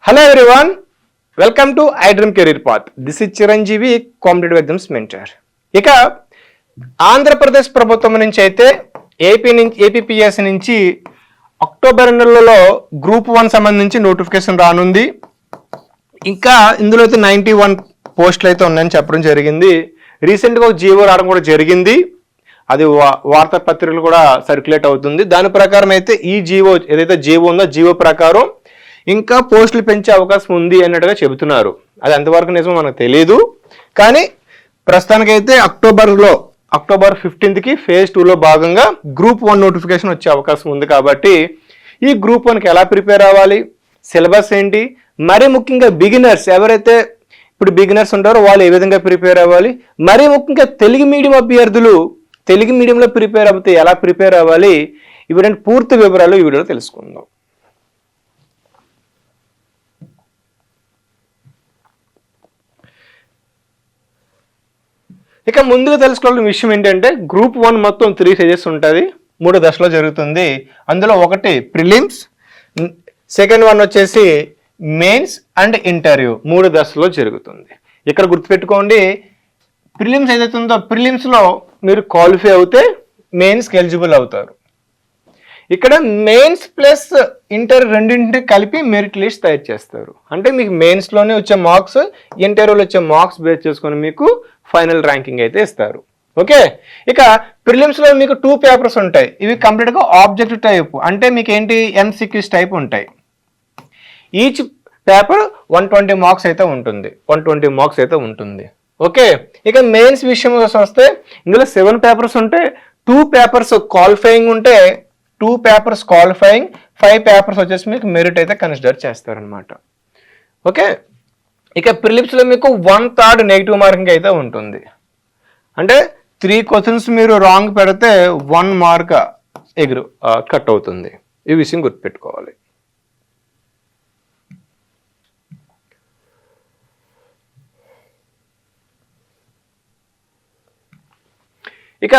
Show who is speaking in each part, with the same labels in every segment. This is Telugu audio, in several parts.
Speaker 1: Hello everyone, welcome to iDream Career Path. This is Chiranjeevi, Competitive Exams Mentor. ఇక ఆంధ్రప్రదేశ్ ప్రభుత్వం నుంచి అయితే ఏపీపీఎస్ నుంచి అక్టోబర్ నెలలో గ్రూప్ 1 సంబంధించి నోటిఫికేషన్ రానుంది. ఇంకా ఇందులో అయితే 91 పోస్టులు అయితే ఉన్నాయని చెప్పడం జరిగింది. రీసెంట్గా ఒక జీవో రావడం కూడా జరిగింది. అది వార్తాపత్రికలు కూడా సర్క్యులేట్ అవుతుంది. దాని ప్రకారం అయితే ఈ జీవో ఏదైతే జీవో ఉందో జీవో ప్రకారం ఇంకా పోస్టులు పెంచే అవకాశం ఉంది అన్నట్టుగా చెబుతున్నారు. అది ఎంతవరకు నిజమో మనకు తెలియదు. కానీ ప్రస్తుతానికైతే అక్టోబర్ 15కి ఫేజ్ 2లో భాగంగా గ్రూప్ 1 నోటిఫికేషన్ వచ్చే అవకాశం ఉంది. కాబట్టి ఈ గ్రూప్ 1కి ఎలా ప్రిపేర్ అవ్వాలి, సిలబస్ ఏంటి, మరీ ముఖ్యంగా బిగినర్స్ ఎవరైతే ఇప్పుడు బిగినర్స్ ఉంటారో వాళ్ళు ఏ విధంగా ప్రిపేర్ అవ్వాలి, మరీ ముఖ్యంగా తెలుగు మీడియం అభ్యర్థులు తెలుగు మీడియంలో ప్రిపేర్ అవుతే ఎలా ప్రిపేర్ అవ్వాలి, ఇవి పూర్తి వివరాలు ఈ వీడియోలో తెలుసుకుందాం. ఇక ముందుగా తెలుసుకోవాల్సిన విషయం ఏంటంటే గ్రూప్ 1 మొత్తం 3 ఫేజెస్ ఉంటుంది, 3 దశలో జరుగుతుంది. అందులో ఒకటి ప్రిలిమ్స్, సెకండ్ వన్ వచ్చేసి మెయిన్స్ అండ్ ఇంటర్వ్యూ, 3 దశలో జరుగుతుంది. ఇక్కడ గుర్తుపెట్టుకోండి, ప్రిలిమ్స్ ఏదైతే ఉందో ప్రిలిమ్స్లో మీరు క్వాలిఫై అవుతే మెయిన్స్కి ఎలిజిబుల్ అవుతారు. ఇక్కడ మెయిన్స్ ప్లస్ ఇంటర్ రెండింటిని కలిపి మెరిట్ లిస్ట్ తయారు చేస్తారు. అంటే మీకు మెయిన్స్లోనే వచ్చే మార్క్స్, ఇంటర్వ్యూలో వచ్చే మార్క్స్ బేస్ చేసుకొని మీకు ఫైనల్ ర్యాంకింగ్ అయితే ఇస్తారు. ఓకే, ఇక ప్రిలిమ్స్లో మీకు 2 పేపర్స్ ఉంటాయి. ఇవి కంప్లీట్గా ఆబ్జెక్టివ్ టైప్, అంటే మీకు ఏంటి MCQs టైప్ ఉంటాయి. ఈచ్ పేపర్ 120 మార్క్స్ అయితే ఉంటుంది, 120 మార్క్స్ అయితే ఉంటుంది. ఓకే, ఇక మెయిన్స్ విషయం వస్తే ఇందులో 7 పేపర్స్ ఉంటాయి. 2 పేపర్స్ క్వాలిఫైయింగ్ ఉంటే 2 పేపర్స్ క్వాలిఫైయింగ్, 5 పేపర్స్ వచ్చేసి మీకు మెరిట్ అయితే కన్సిడర్ చేస్తారనమాట. ఓకే, ఇక ప్రిలిమ్స్లో మీకు 1/3 నెగిటివ్ మార్కింగ్ అయితే ఉంటుంది. అంటే 3 క్వశ్చన్స్ మీరు రాంగ్ పెడితే 1 మార్క్ కట్ అవుతుంది. ఈ విషయం గుర్తుపెట్టుకోవాలి. ఇక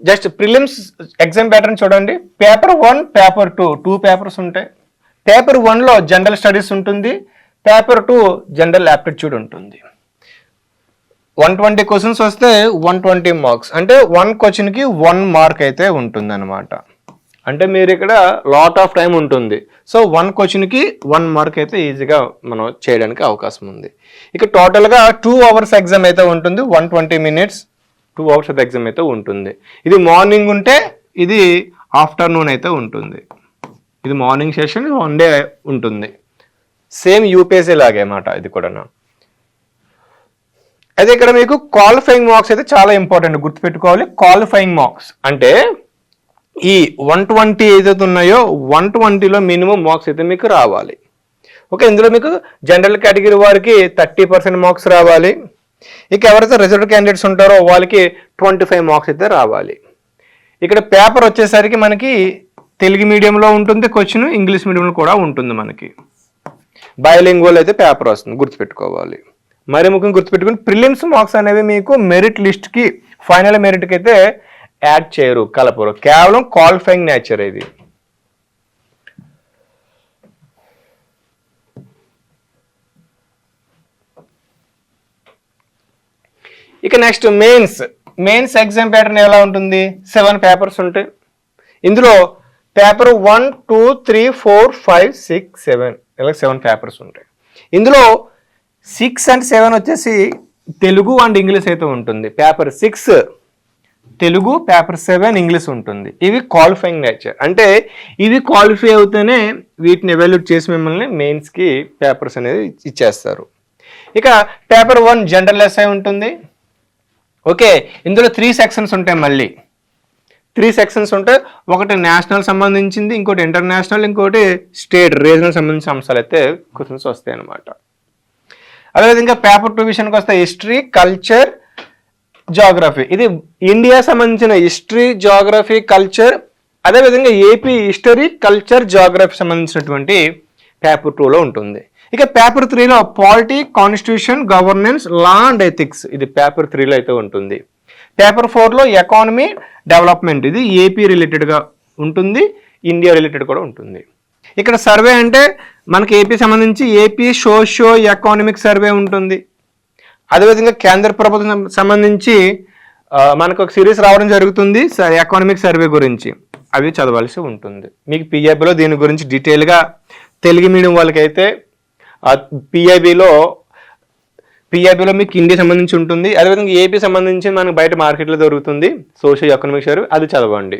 Speaker 1: జస్ట్ ప్రిలిమ్స్ ఎగ్జామ్ ప్యాటర్న్ చూడండి. పేపర్ 1, పేపర్ 2 పేపర్స్ ఉంటాయి. పేపర్ 1లో జనరల్ స్టడీస్ ఉంటుంది, పేపర్ 2 జనరల్ యాప్టిట్యూడ్ ఉంటుంది. 120 క్వశ్చన్స్ వస్తే 120 మార్క్స్, అంటే 1 క్వశ్చన్కి 1 మార్క్ అయితే ఉంటుంది అనమాట. అంటే మీరు ఇక్కడ లాట్ ఆఫ్ టైం ఉంటుంది. సో 1 క్వశ్చన్కి 1 మార్క్ అయితే ఈజీగా మనం చేయడానికి అవకాశం ఉంది. ఇక టోటల్గా 2 అవర్స్ ఎగ్జామ్ అయితే ఉంటుంది, 120 మినిట్స్ 2 అవర్స్ అయితే ఎగ్జామ్ అయితే ఉంటుంది. ఇది మార్నింగ్ ఉంటే ఇది ఆఫ్టర్నూన్ అయితే ఉంటుంది. ఇది మార్నింగ్ సెషన్ 1 డే ఉంటుంది. సేమ్ యూపీఎస్సీ లాగే అన్నమాట ఇది కూడా. అయితే ఇక్కడ మీకు క్వాలిఫైయింగ్ మార్క్స్ అయితే చాలా ఇంపార్టెంట్, గుర్తుపెట్టుకోవాలి. క్వాలిఫైయింగ్ మార్క్స్ అంటే ఈ 120 ఏదైతే ఉన్నాయో 120లో మినిమం మార్క్స్ అయితే మీకు రావాలి. ఓకే, ఇందులో మీకు జనరల్ కేటగిరీ వారికి 30% మార్క్స్ రావాలి. ఇక ఎవరైతే రిజర్వ్డ్ క్యాండిడేట్స్ ఉంటారో వాళ్ళకి 25 మార్క్స్ అయితే రావాలి. ఇక్కడ పేపర్ వచ్చేసరికి మనకి తెలుగు మీడియంలో ఉంటుంది క్వశ్చన్, ఇంగ్లీష్ మీడియంలో కూడా ఉంటుంది. మనకి బైలింగ్వల్ అయితే పేపర్ వస్తుంది, గుర్తుపెట్టుకోవాలి. మరి ముఖ్యంగా గుర్తుపెట్టుకుని ప్రిలిమ్స్ మార్క్స్ అనేవి మీకు మెరిట్ లిస్ట్కి ఫైనల్ మెరిట్కి అయితే యాడ్ చేయరు, కలపరు. కేవలం క్వాలిఫైయింగ్ నేచర్ ఇది. ఇక నెక్స్ట్ మెయిన్స్ ఎగ్జామ్ ప్యాటర్న్ ఎలా ఉంటుంది? 7 పేపర్స్ ఉంటాయి. ఇందులో పేపర్ 1, 2, 3, 4, 5, 6, 7 ఇలా 7 పేపర్స్ ఉంటాయి. ఇందులో 6 and 7 వచ్చేసి తెలుగు అండ్ ఇంగ్లీష్ అయితే ఉంటుంది. పేపర్ 6 తెలుగు, పేపర్ 7 ఇంగ్లీష్ ఉంటుంది. ఇవి క్వాలిఫైయింగ్ నేచర్, అంటే ఇవి క్వాలిఫై అవుతేనే వీటిని ఎవాల్యుయేట్ చేసి మిమ్మల్ని మెయిన్స్కి పేపర్స్ అనేది ఇచ్చేస్తారు. ఇక పేపర్ 1 జనరల్ ఎస్ఐ ఉంటుంది. ఓకే, ఇందులో 3 సెక్షన్స్ ఉంటాయి. మళ్ళీ 3 సెక్షన్స్ ఉంటాయి. ఒకటి నేషనల్ సంబంధించింది, ఇంకోటి ఇంటర్నేషనల్, ఇంకోటి స్టేట్ రీజనల్ సంబంధించిన అంశాలు అయితే క్వశ్చన్స్ వస్తాయి అన్నమాట. అదేవిధంగా పేపర్ 2 విషయానికి వస్తే హిస్టరీ, కల్చర్, జాగ్రఫీ. ఇది ఇండియా సంబంధించిన హిస్టరీ, జాగ్రఫీ, కల్చర్. అదేవిధంగా ఏపీ హిస్టరీ, కల్చర్, జాగ్రఫీ సంబంధించినటువంటి పేపర్ 2లో ఉంటుంది. ఇక పేపర్ 3లో polity, constitution, governance, law and ethics, ఇది పేపర్ 3లో అయితే ఉంటుంది. పేపర్ 4లో ఎకానమీ, డెవలప్మెంట్, ఇది ఏపీ రిలేటెడ్గా ఉంటుంది, ఇండియా రిలేటెడ్ కూడా ఉంటుంది. ఇక్కడ సర్వే అంటే మనకి ఏపీ సంబంధించి ఏపీ సోషియో ఎకనామిక్ సర్వే ఉంటుంది. అదేవిధంగా కేంద్ర ప్రభుత్వం సంబంధించి మనకు ఒక సిరీస్ రావడం జరుగుతుంది ఎకనామిక్ సర్వే గురించి, అవి చదవాల్సి ఉంటుంది. మీకు పిఐబిలో దీని గురించి డీటెయిల్గా తెలుగు మీడియం వాళ్ళకైతే పిఐబిలో మీకు ఇండియా సంబంధించి ఉంటుంది. అదేవిధంగా ఏపీ సంబంధించి మనకు బయట మార్కెట్లో దొరుకుతుంది సోషియో ఎకనామిక్ సర్వే, అది చదవండి.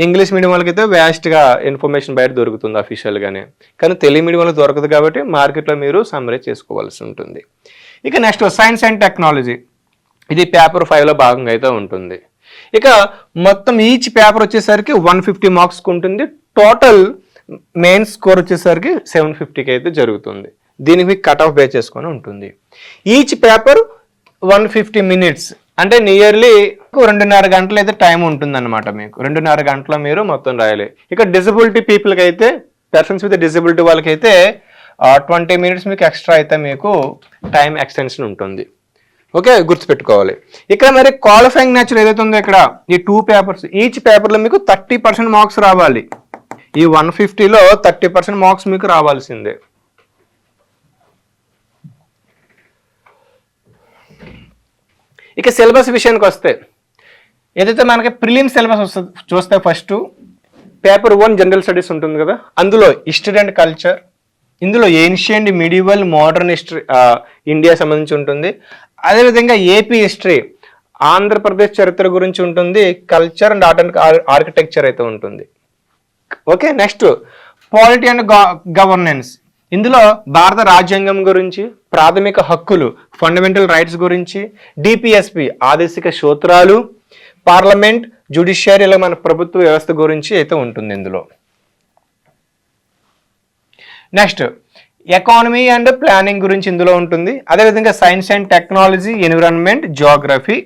Speaker 1: ఇంగ్లీష్ మీడియం వాళ్ళకైతే వ్యాస్ట్గా ఇన్ఫర్మేషన్ బయట దొరుకుతుంది అఫీషియల్గానే, కానీ తెలుగు మీడియం వాళ్ళకి దొరకదు కాబట్టి మార్కెట్లో మీరు సమ్మరైజ్ చేసుకోవాల్సి ఉంటుంది. ఇక నెక్స్ట్ సైన్స్ అండ్ టెక్నాలజీ, ఇది పేపర్ 5లో భాగంగా అయితే ఉంటుంది. ఇక మొత్తం ఈచ్ పేపర్ వచ్చేసరికి 150 మార్క్స్కి ఉంటుంది. టోటల్ మెయిన్ స్కోర్ వచ్చేసరికి 750కి అయితే జరుగుతుంది. దీనికి మీకు కట్ ఆఫ్ బేస్ చేసుకొని ఉంటుంది. ఈచ్ పేపర్ 150 మినిట్స్ అంటే నియర్లీ 2.5 గంటలు అయితే టైం ఉంటుంది అనమాట. మీకు 2.5 గంటల మీరు మొత్తం రాయాలి. ఇక డిజబిలిటీ పీపుల్కి అయితే, పర్సన్స్ విత్ డిజబిలిటీ వాళ్ళకైతే 20 మినిట్స్ మీకు ఎక్స్ట్రా అయితే మీకు టైం ఎక్స్టెన్షన్ ఉంటుంది. ఓకే, గుర్తుపెట్టుకోవాలి. ఇక్కడ మరి క్వాలిఫైయింగ్ నేచర్ ఏదైతే ఉందో ఇక్కడ ఈ 2 పేపర్స్, ఈచ్ పేపర్లో మీకు 30% మార్క్స్ రావాలి. ఈ 150లో 30% మార్క్స్ మీకు రావాల్సిందే. ఇక సిలబస్ విషయానికి వస్తే, ఏదైతే మనకి ప్రిలిమ్ సిలబస్ వస్తుంది చూస్తే, ఫస్ట్ పేపర్ 1 జనరల్ స్టడీస్ ఉంటుంది కదా, అందులో హిస్టరీ అండ్ కల్చర్, ఇందులో ancient medieval modern history India సంబంధించి ఉంటుంది. అదేవిధంగా ఏపీ హిస్టరీ, ఆంధ్రప్రదేశ్ చరిత్ర గురించి ఉంటుంది. Culture and art and architecture అయితే ఉంటుంది. Okay, next polity and governance, ఇందులో భారత రాజ్యాంగం గురించి, ప్రాథమిక హక్కులు ఫండమెంటల్ రైట్స్ గురించి, డిపిఎస్పి ఆదేశిక సూత్రాలు, పార్లమెంట్, జ్యుడిషియరీ, ఇలా మన ప్రభుత్వ వ్యవస్థ గురించి అయితే ఉంటుంది ఇందులో. నెక్స్ట్ ఎకానమీ అండ్ ప్లానింగ్ గురించి ఇందులో ఉంటుంది. అదేవిధంగా science and technology, environment, Geography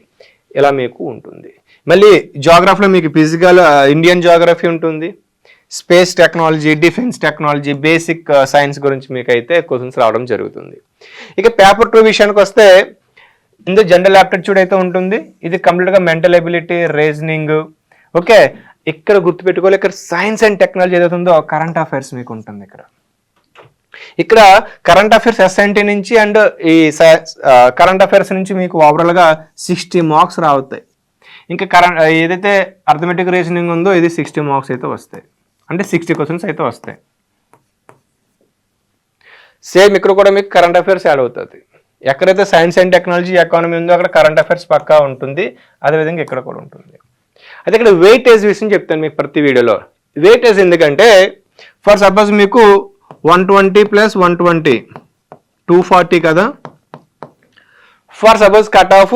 Speaker 1: ఇలా మీకు ఉంటుంది. మళ్ళీ జియోగ్రఫీలో మీకు ఫిజికల్ ఇండియన్ జియోగ్రఫీ ఉంటుంది, space technology, defence technology, basic science గురించి మీకు అయితే క్వశ్చన్స్ రావడం జరుగుతుంది. ఇక పేపర్ 2 విషయానికి వస్తే, ఇందులో జనరల్ యాప్టిట్యూడ్ అయితే ఉంటుంది. ఇది కంప్లీట్గా మెంటల్ ఎబిలిటీ, రీజనింగ్. ఓకే, ఇక్కడ గుర్తుపెట్టుకోవాలి, ఇక్కడ సైన్స్ అండ్ టెక్నాలజీ ఏదైతే ఉందో కరెంట్ అఫైర్స్ మీకు ఉంటుంది. ఇక్కడ కరెంట్ అఫైర్స్ ఎస్ఎన్టీ నుంచి అండ్ ఈ కరెంట్ అఫైర్స్ నుంచి మీకు ఓవరాల్గా 60 మార్క్స్ రావుతాయి. ఇంకా ఏదైతే అర్థమెటిక్ రీజనింగ్ ఉందో ఇది 60 మార్క్స్ అయితే వస్తాయి, అంటే 60 క్వశ్చన్స్ అయితే వస్తాయి. సేమ్ ఇక్కడ కూడా మీకు కరెంట్ అఫైర్స్ యాడ్ అవుతుంది. ఎక్కడైతే సైన్స్ అండ్ టెక్నాలజీ, ఎకానమీ ఉందో అక్కడ కరెంట్ అఫైర్స్ పక్కా ఉంటుంది. అదేవిధంగా ఇక్కడ కూడా ఉంటుంది. అయితే ఇక్కడ వెయిటేజ్ విషయం చెప్తాను మీకు ప్రతి వీడియోలో. వెయిటేజ్ ఎందుకంటే, ఫర్ సపోజ్ మీకు 120 + 120 240 కదా. For suppose cut off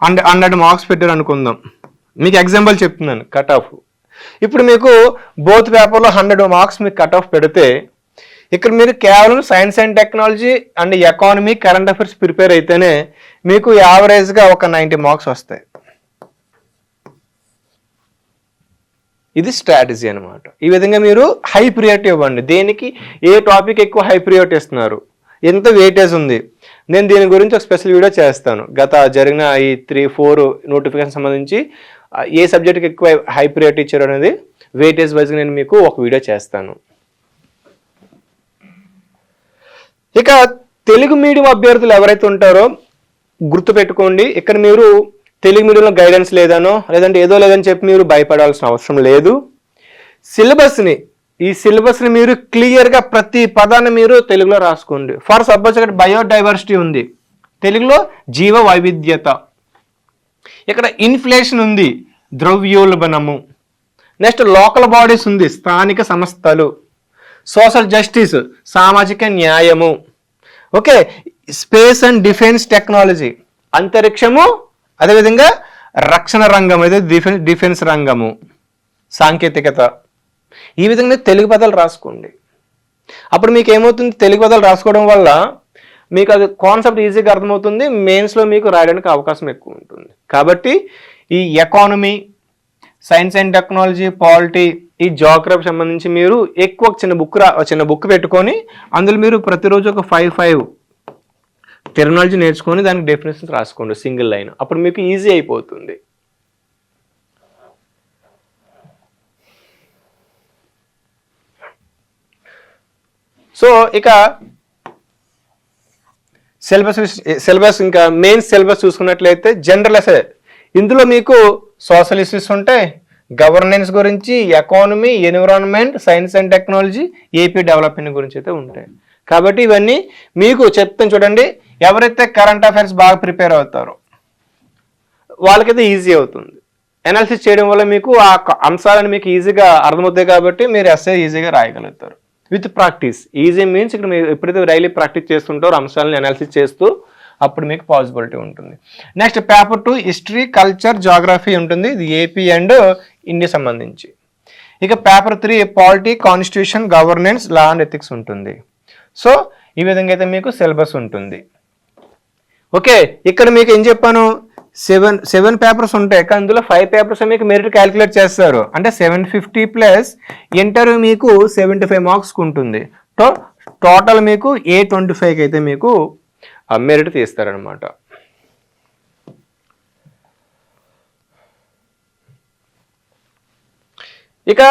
Speaker 1: 100 marks పెట్టారు అనుకుందాం. మీకు ఎగ్జాంపుల్ చెప్తున్నాను కట్ ఆఫ్. ఇప్పుడు మీకు బోత్ పేపర్లో 100 మార్క్స్ మీకు కట్ ఆఫ్ పెడితే, ఇక్కడ మీరు కేవలం science and technology and economy, current affairs prepare అయితేనే మీకు యావరేజ్గా ఒక 90 మార్క్స్ వస్తాయి. ఇది స్ట్రాటజీ అనమాట. ఈ విధంగా మీరు హై ప్రియారిటీ ఇవ్వండి. దేనికి ఏ టాపిక్ ఎక్కువ హై ప్రియారిటీ ఇస్తున్నారు, ఎంత వెయిటేజ్ ఉంది, నేను దీని గురించి ఒక స్పెషల్ వీడియో చేస్తాను. గత జరిగిన ఈ 3-4 నోటిఫికేషన్ సంబంధించి ఏ సబ్జెక్ట్కి ఎక్కువ హై ప్రియారిటీ ఇచ్చారు అనేది వెయిటేజ్ వైజ్గా నేను మీకు ఒక వీడియో చేస్తాను. ఇక తెలుగు మీడియం అభ్యర్థులు ఎవరైతే ఉంటారో గుర్తుపెట్టుకోండి, ఇక్కడ మీరు తెలుగు మీడియంలో గైడెన్స్ లేదనో లేదంటే ఏదో లేదని చెప్పి మీరు భయపడాల్సిన అవసరం లేదు. ఈ సిలబస్ని మీరు క్లియర్గా ప్రతి పదాన్ని మీరు తెలుగులో రాసుకోండి. ఫర్ సపోజ్ ఇక్కడ బయోడైవర్సిటీ ఉంది, తెలుగులో జీవ వైవిధ్యత. ఇక్కడ ఇన్ఫ్లేషన్ ఉంది, ద్రవ్యోల్బణము. నెక్స్ట్ లోకల్ బాడీస్ ఉంది, స్థానిక సంస్థలు. సోషల్ జస్టిస్, సామాజిక న్యాయము. Okay, space and defence technology, అంతరిక్షము. అదేవిధంగా రక్షణ రంగం, అయితే డిఫెన్స్ రంగము, సాంకేతికత. ఈ విధంగా తెలుగు పదాలు రాసుకోండి. అప్పుడు మీకు ఏమవుతుంది, తెలుగు పదాలు రాసుకోవడం వల్ల మీకు అది కాన్సెప్ట్ ఈజీగా అర్థమవుతుంది. మెయిన్స్లో మీకు రాయడానికి అవకాశం ఎక్కువ ఉంటుంది. కాబట్టి ఈ economy, science and technology, polity, ఈ జియోగ్రఫీ సంబంధించి మీరు ఎక్కువ చిన్న బుక్ పెట్టుకొని అందులో మీరు ప్రతిరోజు ఒక 5 టెర్మినాలజీ నేర్చుకొని దానికి డెఫినేషన్స్ రాసుకోండి సింగిల్ లైన్. అప్పుడు మీకు ఈజీ అయిపోతుంది. సో ఇక సిలబస్ ఇంకా మెయిన్ సిలబస్ చూసుకున్నట్లయితే జనరల్ అసే ఇందులో మీకు సోషల్ ఇష్యూస్ ఉంటాయి, గవర్నెన్స్ గురించి, economy, environment, science and technology, AP development గురించి అయితే ఉంటాయి. కాబట్టి ఇవన్నీ మీకు చెప్తాను చూడండి. ఎవరైతే కరెంట్ అఫైర్స్ బాగా ప్రిపేర్ అవుతారో వాళ్ళకైతే ఈజీ అవుతుంది. అనాలిసిస్ చేయడం వల్ల మీకు ఆ అంశాలను మీకు ఈజీగా అర్థమవుతాయి కాబట్టి మీరు ఎస్ఏ ఈజీగా రాయగలుగుతారు విత్ ప్రాక్టీస్. ఈజీ మీన్స్ ఇక్కడ మీరు ఎప్పుడైతే డైలీ ప్రాక్టీస్ చేస్తుంటారో అంశాలను అనాలిసిస్ చేస్తూ అప్పుడు మీకు పాసిబిలిటీ ఉంటుంది. Next paper 2 history, culture, geography ఉంటుంది. ఇది ఏపీ అండ్ ఇండియా సంబంధించి. ఇక paper 3 polity, constitution, governance, law and ethics ఉంటుంది. సో ఈ విధంగా అయితే మీకు సిలబస్ ఉంటుంది. ఓకే, ఇక్కడ మీకు ఏం చెప్పాను, సెవెన్ పేపర్స్ ఉంటాయి కానీ అందులో 5 పేపర్స్ మీకు మెరిట్ క్యాలిక్యులేట్ చేస్తారు. అంటే 750 ప్లస్ ఇంటర్వ్యూ మీకు 75 మార్క్స్కి ఉంటుంది. టోటల్ మీకు 825కి అయితే మీకు మెరిట్ తీస్తారనమాట. ఇక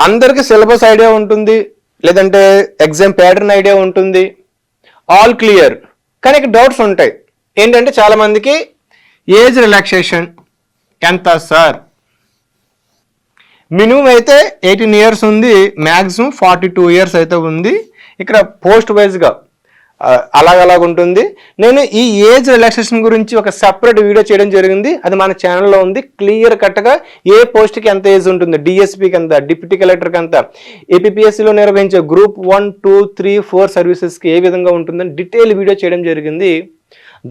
Speaker 1: అందరికి సిలబస్ ఐడియా ఉంటుంది, లేదంటే ఎగ్జామ్ ప్యాటర్న్ ఐడియా ఉంటుంది, ఆల్ క్లియర్. కానీ ఇక్కడ డౌట్స్ ఉంటాయి. ఏంటంటే చాలా మందికి ఏజ్ రిలాక్సేషన్ ఎంత సార్? మినిమం అయితే 18 ఇయర్స్ ఉంది, మ్యాక్సిమం 42 ఇయర్స్ అయితే ఉంది. ఇక్కడ పోస్ట్ వైజ్గా అలాగ ఉంటుంది. నేను ఈ ఏజ్ రిలాక్సేషన్ గురించి ఒక సెపరేట్ వీడియో చేయడం జరిగింది, అది మన ఛానల్లో ఉంది. క్లియర్ కట్గా ఏ పోస్ట్కి ఎంత ఏజ్ ఉంటుంది, డిఎస్పీకి ఎంత, డిప్యూటీ కలెక్టర్కి ఎంత, ఏపీఎస్సీలో నిర్వహించే గ్రూప్ 1, 2, 3, 4 సర్వీసెస్కి ఏ విధంగా ఉంటుందని డీటెయిల్ వీడియో చేయడం జరిగింది.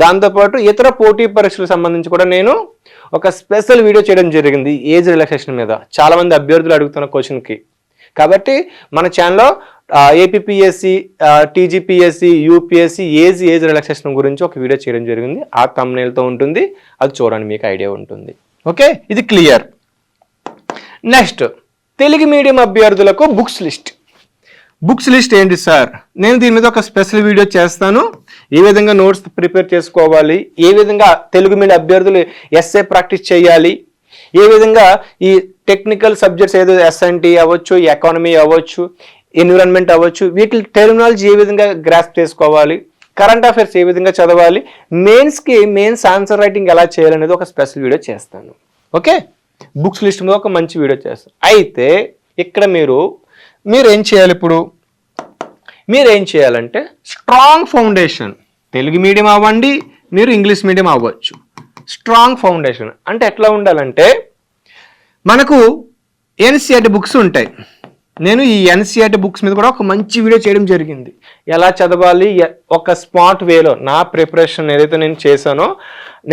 Speaker 1: దాంతోపాటు ఇతర పోటీ పరీక్షలకు సంబంధించి కూడా నేను ఒక స్పెషల్ వీడియో చేయడం జరిగింది ఏజ్ రిలాక్సేషన్ మీద, చాలామంది అభ్యర్థులు అడుగుతున్న క్వశ్చన్కి. కాబట్టి మన ఛానల్లో APSC, TGPSC, UPSC age relaxation గురించి ఒక వీడియో చేయడం జరిగింది. ఆ థంబ్నెయిల్తో ఉంటుంది, అది చూడండి, మీకు ఐడియా ఉంటుంది. ఓకే, ఇది క్లియర్. నెక్స్ట్ తెలుగు మీడియం అభ్యర్థులకు బుక్స్ లిస్ట్ ఏంటి సార్? నేను దీని మీద ఒక స్పెషల్ వీడియో చేస్తాను. ఏ విధంగా నోట్స్ ప్రిపేర్ చేసుకోవాలి, ఏ విధంగా తెలుగు మీడియం అభ్యర్థులు ఎస్ఏ ప్రాక్టీస్ చేయాలి, ఏ విధంగా ఈ టెక్నికల్ సబ్జెక్ట్స్ ఏదో ఎస్ఎన్టీ అవ్వచ్చు, ఎకానమీ అవ్వచ్చు, ఎన్విరాన్మెంట్ అవ్వచ్చు, వీటి టెర్మినాలజీ ఏ విధంగా గ్రాస్ప్ చేసుకోవాలి, కరెంట్ అఫైర్స్ ఏ విధంగా చదవాలి, మెయిన్స్ ఆన్సర్ రైటింగ్ ఎలా చేయాలనేది ఒక స్పెషల్ వీడియో చేస్తాను. ఓకే, బుక్స్ లిస్ట్ మీద ఒక మంచి వీడియో చేస్తాను. అయితే ఇక్కడ మీరు ఏం చేయాలి, ఇప్పుడు మీరు ఏం చేయాలంటే స్ట్రాంగ్ ఫౌండేషన్, తెలుగు మీడియం అవ్వండి, మీరు ఇంగ్లీష్ మీడియం అవ్వచ్చు. స్ట్రాంగ్ ఫౌండేషన్ అంటే ఎట్లా ఉండాలంటే, మనకు ఎన్సీఆర్టీ బుక్స్ ఉంటాయి. నేను ఈ ఎన్సీఆర్టీ బుక్స్ మీద కూడా ఒక మంచి వీడియో చేయడం జరిగింది. ఎలా చదవాలి, ఒక స్మార్ట్ వేలో నా ప్రిపరేషన్ ఏదైతే నేను చేశానో,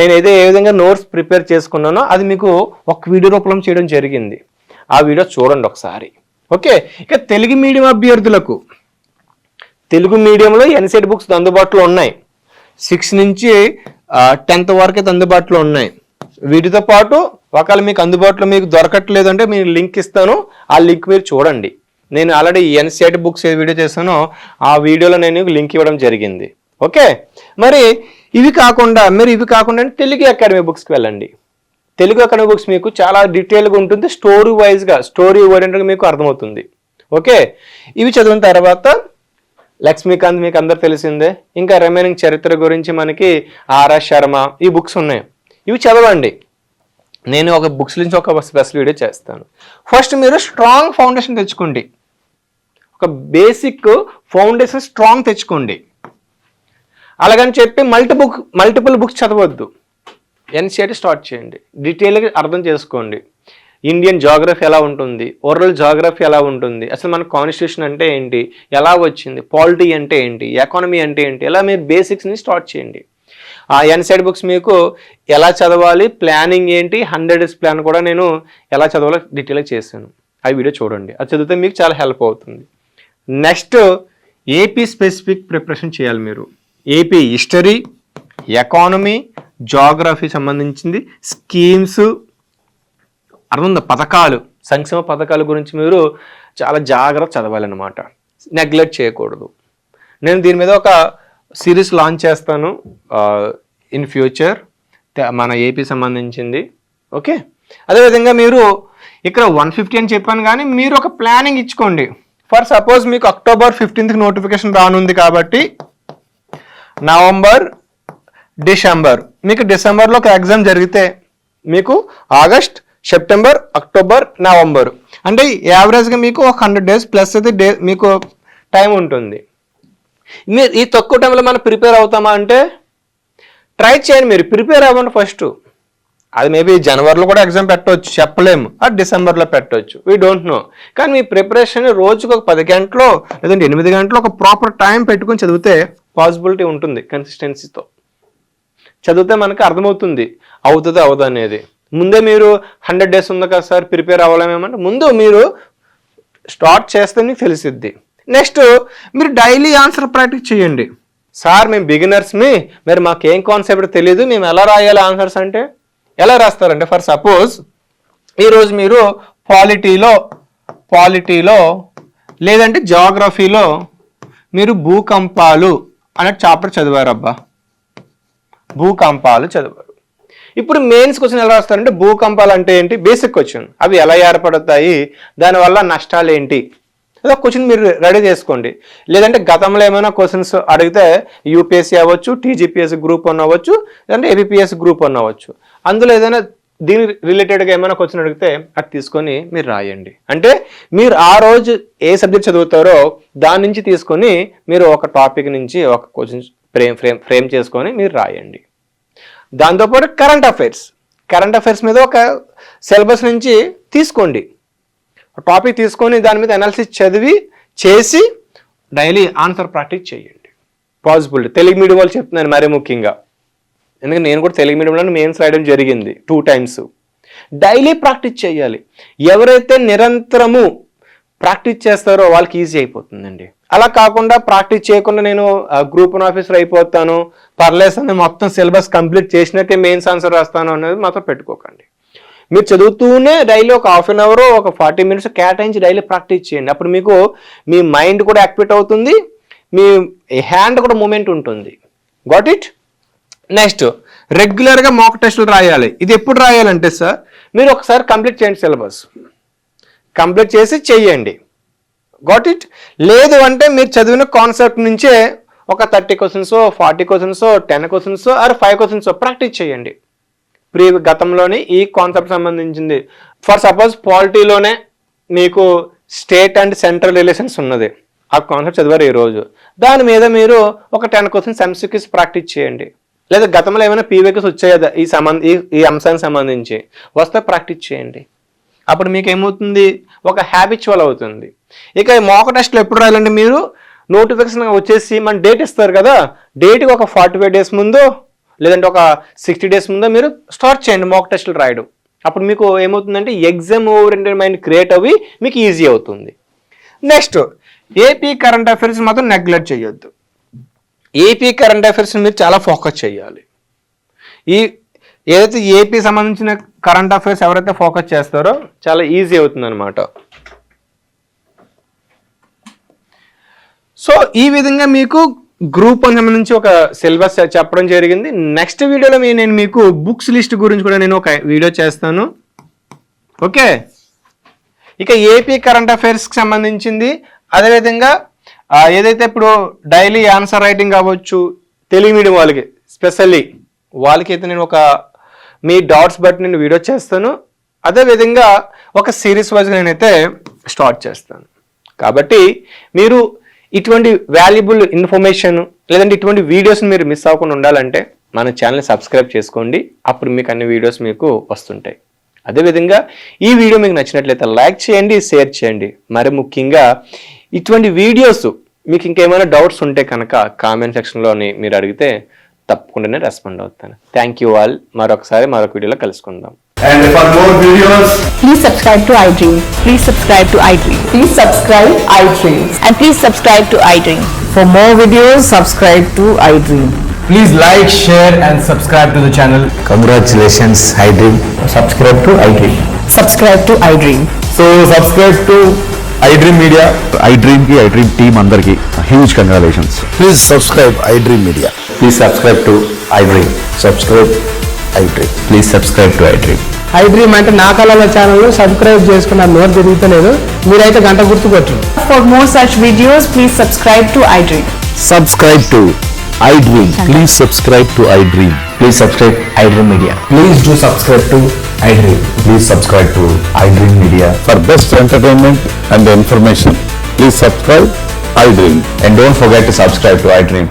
Speaker 1: నేను ఏ విధంగా నోట్స్ ప్రిపేర్ చేసుకున్నానో అది మీకు ఒక వీడియో రూపంలో చేయడం జరిగింది. ఆ వీడియో చూడండి ఒకసారి. ఓకే, ఇక తెలుగు మీడియం అభ్యర్థులకు తెలుగు మీడియంలో ఎన్సీఆర్టీ బుక్స్ అందుబాటులో ఉన్నాయి. 6 నుంచి 10th వరకు అయితే అందుబాటులో ఉన్నాయి. వీటితో పాటు ఒకవేళ మీకు అందుబాటులో మీకు దొరకట్లేదు అంటే మీరు లింక్ ఇస్తాను, ఆ లింక్ మీరు చూడండి. నేను ఆల్రెడీ ఎన్సీఆర్టీ బుక్స్ ఏ వీడియో చేస్తానో ఆ వీడియోలో నేను లింక్ ఇవ్వడం జరిగింది. ఓకే, మరి ఇవి కాకుండా తెలుగు అకాడమీ బుక్స్కి వెళ్ళండి. తెలుగు అకాడమీ బుక్స్ మీకు చాలా డీటెయిల్గా ఉంటుంది, స్టోరీ ఓరియంటెడ్గా మీకు అర్థమవుతుంది. ఓకే, ఇవి చదివిన తర్వాత లక్ష్మీకాంత్ మీకు అందరు తెలిసిందే, ఇంకా రిమైనింగ్ చరిత్ర గురించి మనకి ఆర్ఎస్ శర్మ ఈ బుక్స్ ఉన్నాయి, ఇవి చదవండి. నేను ఒక బుక్స్ నుంచి ఒక స్పెషల్ వీడియో చేస్తాను. ఫస్ట్ మీరు స్ట్రాంగ్ ఫౌండేషన్ తెచ్చుకోండి, ఒక బేసిక్ ఫౌండేషన్ స్ట్రాంగ్ తెచ్చుకోండి. అలాగని చెప్పి మల్టిపుల్ బుక్స్ చదవద్దు. ఎన్సీఆర్టీ స్టార్ట్ చేయండి, డీటెయిల్గా అర్థం చేసుకోండి. ఇండియన్ జాగ్రఫీ ఎలా ఉంటుంది, ఓరల్ జాగ్రఫీ ఎలా ఉంటుంది, అసలు మన కాన్స్టిట్యూషన్ అంటే ఏంటి, ఎలా వచ్చింది, పాలిటీ అంటే ఏంటి, ఎకానమీ అంటే ఏంటి, ఇలా మీరు బేసిక్స్ని స్టార్ట్ చేయండి. ఆ ఎన్సీఆర్టీ బుక్స్ మీకు ఎలా చదవాలి, ప్లానింగ్ ఏంటి, 100 days ప్లాన్ కూడా నేను ఎలా చదవాలో డీటెయిల్గా చేశాను. ఆ వీడియో చూడండి, అది చదివితే మీకు చాలా హెల్ప్ అవుతుంది. నెక్స్ట్ ఏపీ స్పెసిఫిక్ ప్రిపరేషన్ చేయాలి మీరు. ఏపీ హిస్టరీ, ఎకానమీ, జాగ్రఫీ సంబంధించింది, స్కీమ్స్, అర్థం పథకాలు, సంక్షేమ పథకాల గురించి మీరు చాలా జాగ్రత్త చదవాలన్నమాట, నెగ్లెక్ట్ చేయకూడదు. నేను దీని మీద ఒక సిరీస్ లాంచ్ చేస్తాను ఇన్ ఫ్యూచర్, మన ఏపీ సంబంధించింది. ఓకే, అదేవిధంగా మీరు ఇక్కడ 150 అని చెప్పాను, కానీ మీరు ఒక ప్లానింగ్ ఇచ్చుకోండి. ఫర్ సపోజ్ మీకు October 15th నోటిఫికేషన్ రానుంది కాబట్టి నవంబర్, డిసెంబర్, మీకు డిసెంబర్లో ఒక ఎగ్జామ్ జరిగితే మీకు ఆగస్ట్, సెప్టెంబర్, అక్టోబర్, నవంబర్ అంటే యావరేజ్గా మీకు ఒక 100 days ప్లస్ అయితే మీకు టైం ఉంటుంది. మీరు ఈ తక్కువ టైంలో మనం ప్రిపేర్ అవుతామా అంటే ట్రై చేయండి. మీరు ప్రిపేర్ అవ్వండి ఫస్ట్. అది మేబీ జనవరిలో కూడా ఎగ్జామ్ పెట్టవచ్చు, చెప్పలేము. అది డిసెంబర్లో పెట్టవచ్చు, వీ డోంట్ నో. కానీ మీ ప్రిపరేషన్ రోజుకు ఒక 10 గంటలో లేదంటే 8 గంటలో ఒక ప్రాపర్ టైం పెట్టుకొని చదివితే పాసిబిలిటీ ఉంటుంది. కన్సిస్టెన్సీతో చదివితే మనకు అర్థమవుతుంది అవుతుందా అవుదా అనేది. ముందే మీరు 100 days ఉంది కదా సార్ ప్రిపేర్ అవ్వలేమేమంటే ముందు మీరు స్టార్ట్ చేస్తే మీకు తెలిసిద్ది. నెక్స్ట్ మీరు డైలీ ఆన్సర్ ప్రాక్టీస్ చేయండి. సార్ మేము బిగినర్స్ని, మరి మాకేం కాన్సెప్ట్ తెలియదు, మేము ఎలా రాయాలి ఆన్సర్స్ అంటే ఎలా రాస్తారంటే ఫర్ సపోజ్ ఈరోజు మీరు పాలిటీలో లేదంటే జాగ్రఫీలో మీరు భూకంపాలు అనే చాప్టర్ చదివారు. అబ్బా భూకంపాలు చదివారు. ఇప్పుడు మెయిన్స్ క్వశ్చన్ ఎలా రాస్తారంటే భూకంపాలు అంటే ఏంటి, బేసిక్ క్వశ్చన్, అవి ఎలా ఏర్పడతాయి, దానివల్ల నష్టాలు ఏంటి, అదొక క్వశ్చన్ మీరు రెడీ చేసుకోండి. లేదంటే గతంలో ఏమైనా క్వశ్చన్స్ అడిగితే యూపీఎస్సీ అవ్వచ్చు, టీజీపీఎస్సీ గ్రూప్ 1 అవ్వచ్చు, లేదంటే ఏబిపిఎస్ గ్రూప్ 1 అవ్వచ్చు, అందులో ఏదైనా దీని రిలేటెడ్గా ఏమైనా క్వశ్చన్ అడిగితే అది తీసుకొని మీరు రాయండి. అంటే మీరు ఆ రోజు ఏ సబ్జెక్ట్ చదువుతారో దాని నుంచి తీసుకొని మీరు ఒక టాపిక్ నుంచి ఒక క్వశ్చన్ ఫ్రేమ్ చేసుకొని మీరు రాయండి. దాంతోపాటు కరెంట్ అఫైర్స్ మీద ఒక సిలబస్ నుంచి తీసుకోండి, టాపిక్ తీసుకొని దాని మీద అనాలిసిస్ చదివి చేసి డైలీ ఆన్సర్ ప్రాక్టీస్ చేయండి. పాసిబిలిటీ తెలుగు మీడియం వాళ్ళు చెప్తున్నాను మరీ ముఖ్యంగా, ఎందుకంటే నేను కూడా తెలుగు మీడియంలో మెయిన్స్ రాయడం జరిగింది 2 times. డైలీ ప్రాక్టీస్ చేయాలి. ఎవరైతే నిరంతరము ప్రాక్టీస్ చేస్తారో వాళ్ళకి ఈజీ అయిపోతుందండి. అలా కాకుండా ప్రాక్టీస్ చేయకుండా నేను గ్రూప్ 1 ఆఫీసర్ అయిపోతాను, పర్లేస్ అని మొత్తం సిలబస్ కంప్లీట్ చేసినాకే మెయిన్స్ ఆన్సర్ రాస్తాను అనేది మాత్రం పెట్టుకోకండి. మీరు చదువుతూనే డైలీ ఒక 1/2 hour ఒక 40 minutes కేటాయించి డైలీ ప్రాక్టీస్ చేయండి. అప్పుడు మీకు మీ మైండ్ కూడా యాక్టివేట్ అవుతుంది, మీ హ్యాండ్ కూడా మూమెంట్ ఉంటుంది. Got it? నెక్స్ట్ రెగ్యులర్గా మాక్ టెస్టులు రాయాలి. ఇది ఎప్పుడు రాయాలంటే సార్ మీరు ఒకసారి కంప్లీట్ చేయండి, సిలబస్ కంప్లీట్ చేసి చెయ్యండి. Got it? లేదు అంటే మీరు చదివిన కాన్సెప్ట్ నుంచే ఒక 30 questions, 40 questions, 10 questions or 5 questions practice చేయండి. గతంలోని ఈ కాన్సెప్ట్ సంబంధించింది. ఫర్ సపోజ్ పాలిటీలోనే మీకు స్టేట్ అండ్ సెంట్రల్ రిలేషన్స్ ఉన్నది, ఆ కాన్సెప్ట్ చదివారు ఈరోజు, దాని మీద మీరు ఒక 10 questions MCQs ప్రాక్టీస్ చేయండి. లేదా గతంలో ఏమైనా పీవైక్యూస్ వచ్చాయి కదా ఈ అంశానికి సంబంధించి, వస్తే ప్రాక్టీస్ చేయండి. అప్పుడు మీకు ఏమవుతుంది, ఒక హ్యాబిచువల్ అవుతుంది. ఇక మాక్ టెస్ట్లు ఎప్పుడు రాయాలంటే మీరు నోటిఫికేషన్ వచ్చేసి మన డేట్ ఇస్తారు కదా, డేట్కి ఒక 45 days ముందు లేదంటే ఒక 60 days ముందు మీరు స్టార్ట్ చేయండి మాక్ టెస్టులు రాయడం. అప్పుడు మీకు ఏమవుతుందంటే ఎగ్జామ్ ఓరియంటెడ్ మైండ్ క్రియేట్ అవ్వి మీకు ఈజీ అవుతుంది. నెక్స్ట్ ఏపీ కరెంట్ అఫైర్స్ మాత్రం నెగ్లెక్ట్ చేయొద్దు. ఏపీ కరెంట్ అఫైర్స్ మీరు చాలా ఫోకస్ చేయాలి. ఏదైతే ఏపీ సంబంధించిన కరెంట్ అఫైర్స్ ఎవరైతే ఫోకస్ చేస్తారో చాలా ఈజీ అవుతుంది అనమాట. సో ఈ విధంగా మీకు గ్రూప్ 1 సంబంధించి ఒక సిలబస్ చెప్పడం జరిగింది. నెక్స్ట్ వీడియోలో నేను మీకు బుక్స్ లిస్ట్ గురించి కూడా నేను ఒక వీడియో చేస్తాను. ఓకే, ఇక ఏపీ కరెంట్ అఫైర్స్కి సంబంధించింది, అదేవిధంగా ఏదైతే ఇప్పుడు డైలీ ఆన్సర్ రైటింగ్ అవ్వచ్చు తెలుగు మీడియం వాళ్ళకి స్పెషల్లీ వాళ్ళకైతే నేను ఒక మీ డాట్స్ బట్టి నేను వీడియో చేస్తాను. అదేవిధంగా ఒక సిరీస్ వైజ్గా నేనైతే స్టార్ట్ చేస్తాను. కాబట్టి మీరు ఇటువంటి వాల్యుబుల్ ఇన్ఫర్మేషన్ లేదంటే ఇటువంటి వీడియోస్ని మీరు మిస్ అవ్వకుండా ఉండాలంటే మన ఛానల్ని సబ్స్క్రైబ్ చేసుకోండి. అప్పుడు మీకు అన్ని వీడియోస్ మీకు వస్తుంటాయి. అదేవిధంగా ఈ వీడియో మీకు నచ్చినట్లయితే లైక్ చేయండి, షేర్ చేయండి. మరి ముఖ్యంగా ఇటువంటి వీడియోస్ మీకు ఇంకేమైనా డౌట్స్ ఉంటే కనుక కామెంట్ సెక్షన్లోని మీరు అడిగితే తప్పకుండానే రెస్పాండ్ అవుతాను. Thank you all. మరొక వీడియోలో కలుసుకుందాం.
Speaker 2: And for more videos,
Speaker 3: please subscribe to iDream. Please subscribe to iDream.
Speaker 4: Please subscribe iDream.
Speaker 3: And please subscribe to iDream.
Speaker 4: For more videos, subscribe to iDream.
Speaker 2: please like, share and subscribe to the channel.
Speaker 5: Congratulations, iDream. Subscribe to iDream.
Speaker 4: Subscribe to iDream.
Speaker 2: So subscribe to iDream Media.
Speaker 5: iDream team andarki huge congratulations.
Speaker 6: Please subscribe iDream Media.
Speaker 5: Please subscribe to iDream.
Speaker 6: Subscribe iDream.
Speaker 5: Please subscribe to iDream.
Speaker 4: iDream అంటే నా కళల ఛానల్ సబ్స్క్రైబ్ చేసుకున్న నోట్ జరుగుతలేదు. మీరైతే గంట గుర్తు కొట్టండి.
Speaker 3: For more such videos, please subscribe to iDream.
Speaker 6: Subscribe to iDream. Please subscribe to iDream.
Speaker 5: Please subscribe iDream Media. Please do subscribe to iDream. Please subscribe to iDream Media.
Speaker 6: For best entertainment and information, please subscribe iDream.
Speaker 5: And don't forget to subscribe to iDream.